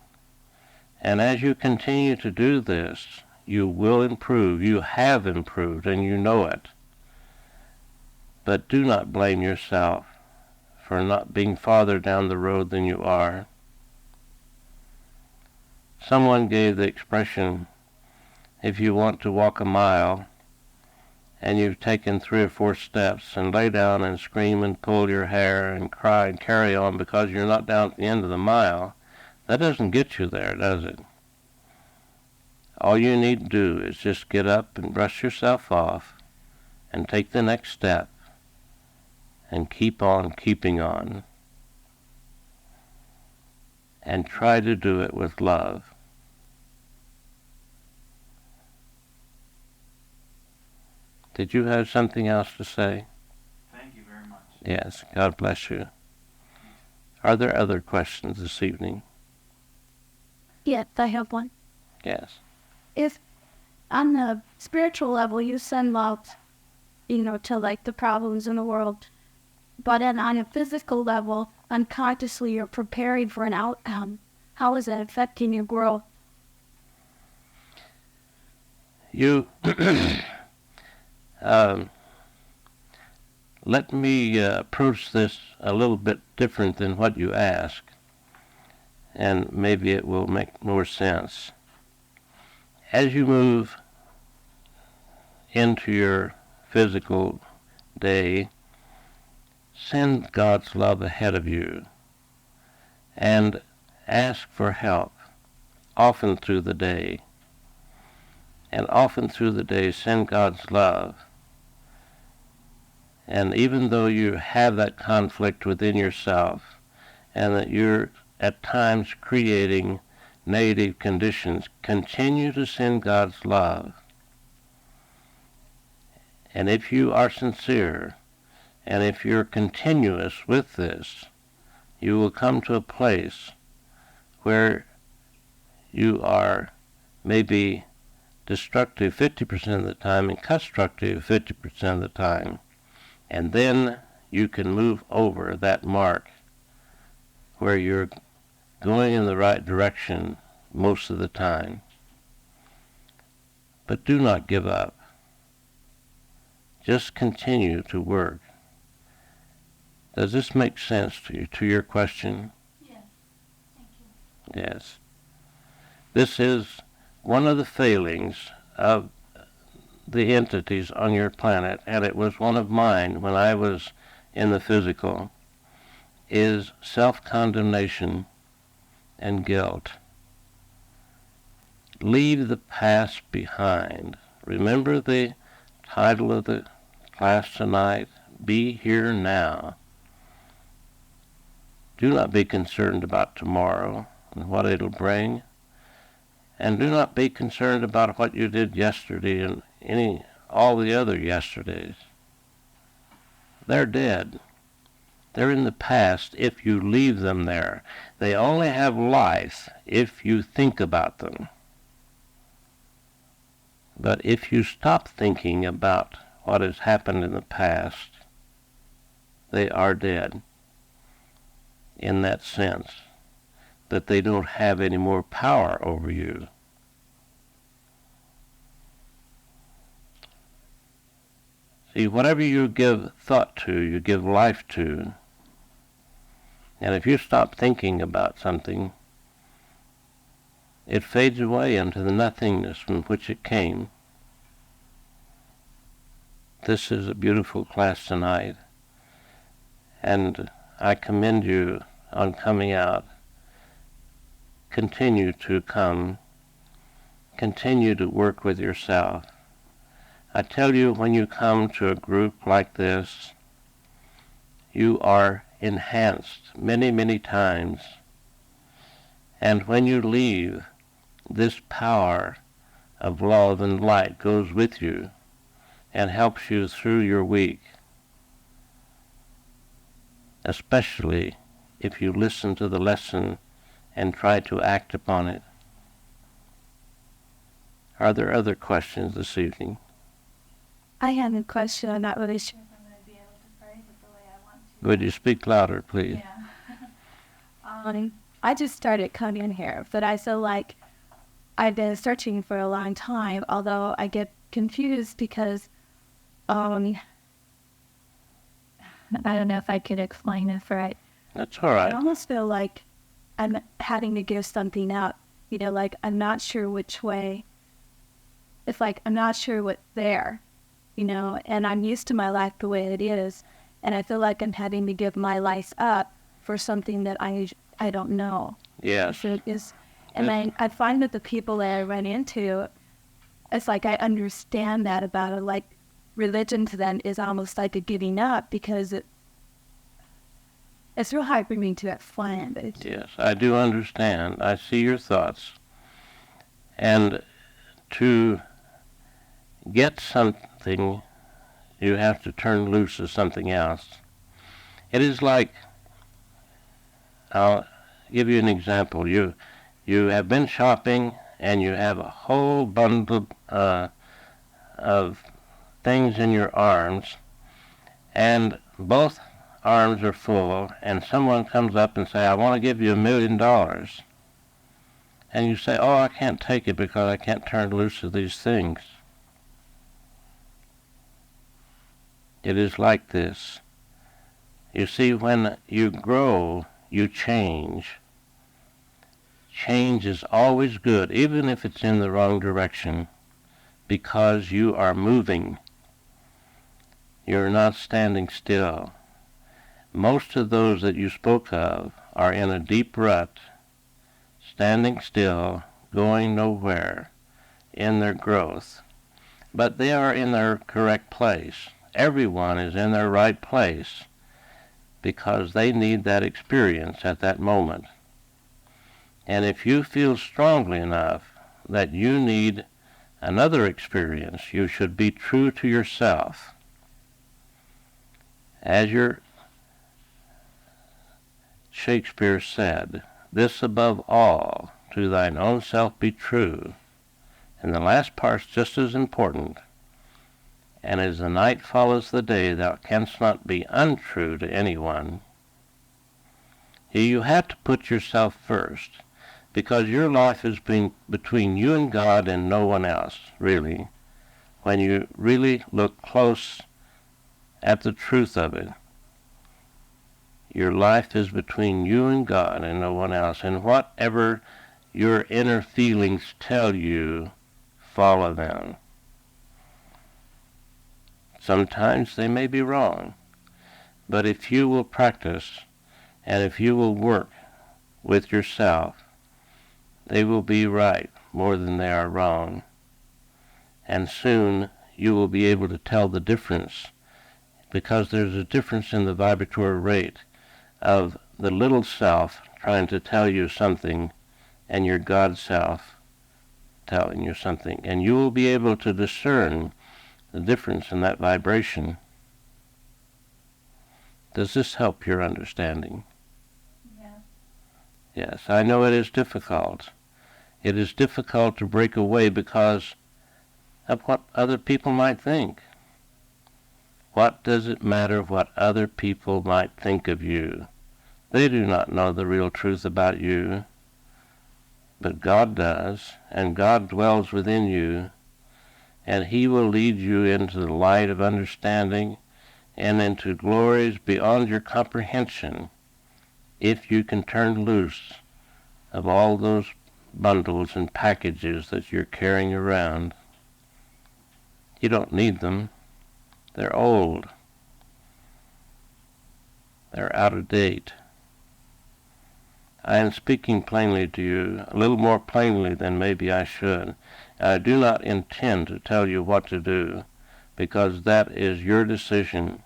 And as you continue to do this, you will improve. You have improved, and you know it. But do not blame yourself for not being farther down the road than you are. Someone gave the expression, if you want to walk a mile, and you've taken 3 or 4 steps, and lay down and scream and pull your hair and cry and carry on because you're not down at the end of the mile, that doesn't get you there, does it? All you need to do is just get up and brush yourself off and take the next step and keep on keeping on. And try to do it with love. Did you have something else to say? Thank you very much. Yes, God bless you. Are there other questions this evening? Yes, I have one. Yes. If on the spiritual level you send love, to like the problems in the world, but then on a physical level, unconsciously you're preparing for an outcome, how is that affecting your growth? You, let me approach this a little bit different than what you ask, and maybe it will make more sense. As you move into your physical day, send God's love ahead of you and ask for help often through the day. And often through the day, send God's love. And even though you have that conflict within yourself, and that you're at times creating negative conditions, continue to send God's love. And if you are sincere, and if you're continuous with this, you will come to a place where you are maybe destructive 50% of the time and constructive 50% of the time. And then you can move over that mark where you're going in the right direction most of the time. But do not give up. Just continue to work. Does this make sense to you, to your question? Yes, thank you. Yes. This is one of the failings of the entities on your planet, and it was one of mine when I was in the physical, is self-condemnation and guilt. Leave the past behind. Remember the title of the class tonight, Be Here Now. Do not be concerned about tomorrow and what it'll bring. And do not be concerned about what you did yesterday and all the other yesterdays. They're dead. They're in the past if you leave them there. They only have life if you think about them. But if you stop thinking about what has happened in the past, they are dead in that sense, that they don't have any more power over you. See, whatever you give thought to, you give life to. And if you stop thinking about something, it fades away into the nothingness from which it came. This is a beautiful class tonight, and I commend you on coming out. Continue to come. Continue to work with yourself. I tell you, when you come to a group like this, you are enhanced many, many times. And when you leave, this power of love and light goes with you and helps you through your week, especially if you listen to the lesson and try to act upon it. Are there other questions this evening? I have a question. I'm not really sure if I'm going to be able to phrase it the way I want to. Would you speak louder, please? Yeah. I just started coming here, but I feel like I've been searching for a long time, although I get confused because I don't know if I could explain it right. That's all right. I almost feel like I'm having to give something up, like I'm not sure which way. It's like I'm not sure what's there, and I'm used to my life the way it is, and I feel like I'm having to give my life up for something that I don't know. Yes. So I find that the people that I run into, it's like I understand that about it. Like religion to them is almost like a giving up because it's real hard for me to explain it. Yes, I do understand. I see your thoughts. And to get something, you have to turn loose of something else. It is like, I'll give you an example. You have been shopping and you have a whole bundle of things in your arms, and both arms are full, and someone comes up and say, I want to give you $1 million. And you say, oh, I can't take it because I can't turn loose of these things. It is like this. You see, when you grow, you change. Change is always good, even if it's in the wrong direction, because you are moving. You're not standing still. Most of those that you spoke of are in a deep rut, standing still, going nowhere in their growth. But they are in their correct place. Everyone is in their right place because they need that experience at that moment. And if you feel strongly enough that you need another experience, you should be true to yourself. As your Shakespeare said, this above all, to thine own self be true. And the last part's just as important. And as the night follows the day, thou canst not be untrue to anyone. You have to put yourself first, because your life is between you and God and no one else, really. When you really look close at the truth of it, your life is between you and God and no one else. And whatever your inner feelings tell you, follow them. Sometimes they may be wrong, but if you will practice and if you will work with yourself, they will be right more than they are wrong. And soon you will be able to tell the difference, because there's a difference in the vibratory rate of the little self trying to tell you something and your God self telling you something. And you will be able to discern the difference in that vibration. Does this help your understanding? Yeah. Yes, I know it is difficult. It is difficult to break away because of what other people might think. What does it matter what other people might think of you? They do not know the real truth about you, but God does, and God dwells within you, and he will lead you into the light of understanding and into glories beyond your comprehension if you can turn loose of all those bundles and packages that you're carrying around. You don't need them. They're old. They're out of date. I am speaking plainly to you, a little more plainly than maybe I should. I do not intend to tell you what to do, because that is your decision.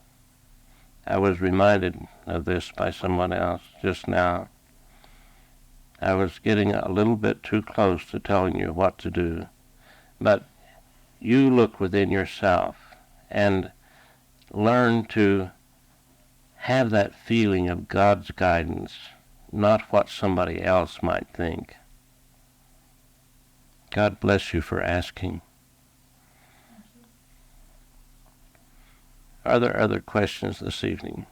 I was reminded of this by someone else just now. I was getting a little bit too close to telling you what to do. But you look within yourself and learn to have that feeling of God's guidance, not what somebody else might think. God bless you for asking. Are there other questions this evening?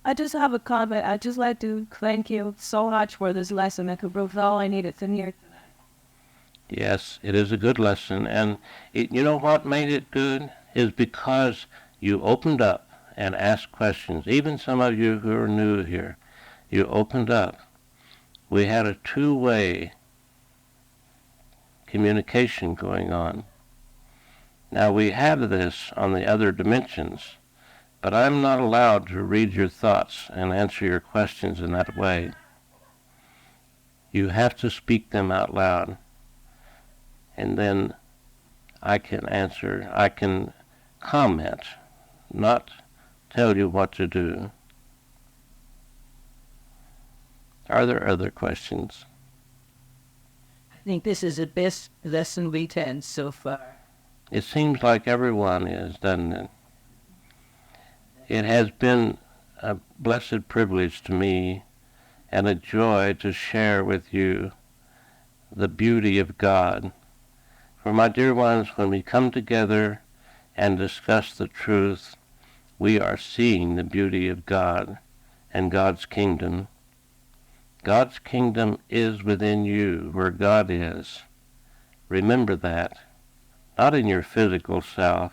I just have a comment. I'd just like to thank you so much for this lesson. It was all I needed to hear tonight. Yes, it is a good lesson, and you know what made it good is because you opened up and asked questions. Even some of you who are new here, you opened up. We had a two-way communication going on. Now we have this on the other dimensions, but I'm not allowed to read your thoughts and answer your questions in that way. You have to speak them out loud, and then I can answer, I can comment, not tell you what to do. Are there other questions? I think this is the best lesson we've had so far. It seems like everyone is, doesn't it? It has been a blessed privilege to me and a joy to share with you the beauty of God. For my dear ones, when we come together and discuss the truth, we are seeing the beauty of God and God's kingdom. God's kingdom is within you, where God is. Remember that, not in your physical self,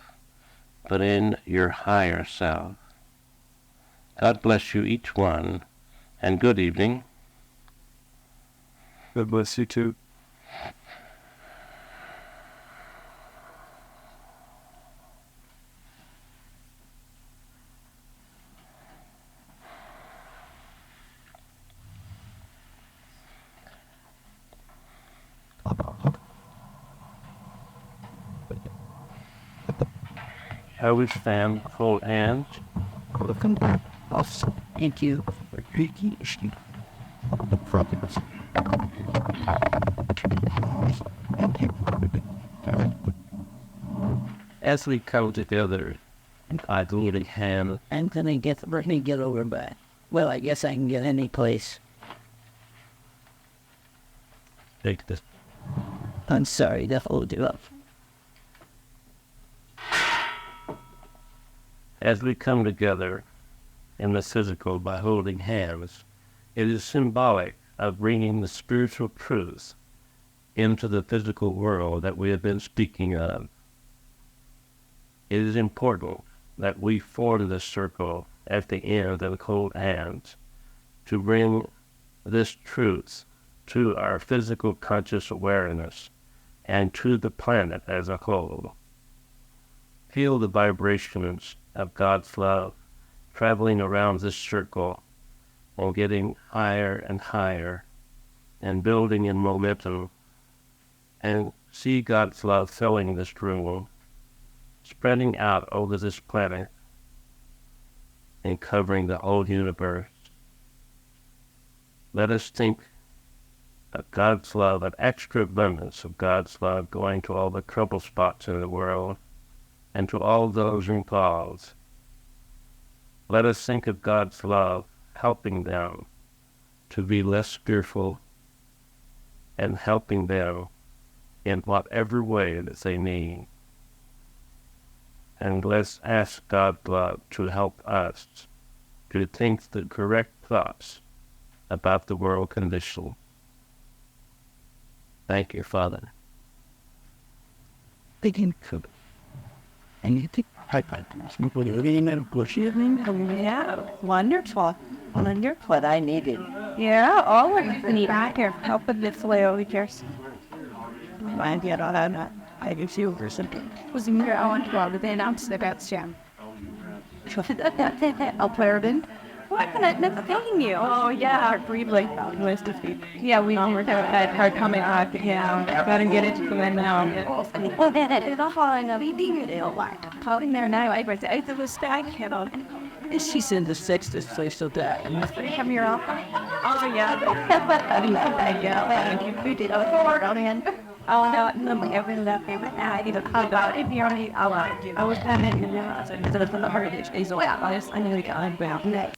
but in your higher self. God bless you each one, and good evening. God bless you too. Shall we stand, hold hands? Thank you. As we come together, I need a hand. I'm gonna let me get over by. Well, I guess I can get any place. Take this. I'm sorry to hold you up. As we come together in the physical by holding hands, it is symbolic of bringing the spiritual truth into the physical world that we have been speaking of. It is important that we form this circle at the end and hold hands to bring this truth to our physical conscious awareness and to the planet as a whole. Feel the vibrations of God's love traveling around this circle and getting higher and higher and building in momentum, and see God's love filling this room, spreading out over this planet and covering the whole universe. Let us think of God's love, an extra abundance of God's love going to all the trouble spots in the world and to all those involved. Let us think of God's love helping them to be less fearful and helping them in whatever way that they need. And let's ask God's love to help us to think the correct thoughts about the world condition. Thank you, Father. thinking of anything. Yeah, wonderful. What I needed. Yeah, all of us need here. Help with this way over here. Mind you, I do see over something. Was in your own club, they announced the best jam. I'll play her in. Why can I never thank you? Oh, yeah, briefly. Yeah, we had hard coming out. Yeah, gotta get into them now. Well, then it's all falling off. Pouting there now, I was back, you know. She's in the sexist place so that. Come here, oh, yeah. Yeah, you put it out in. Oh, no, every left favorite. I need to talk about it. I was kind of in the heritage. I knew we got it.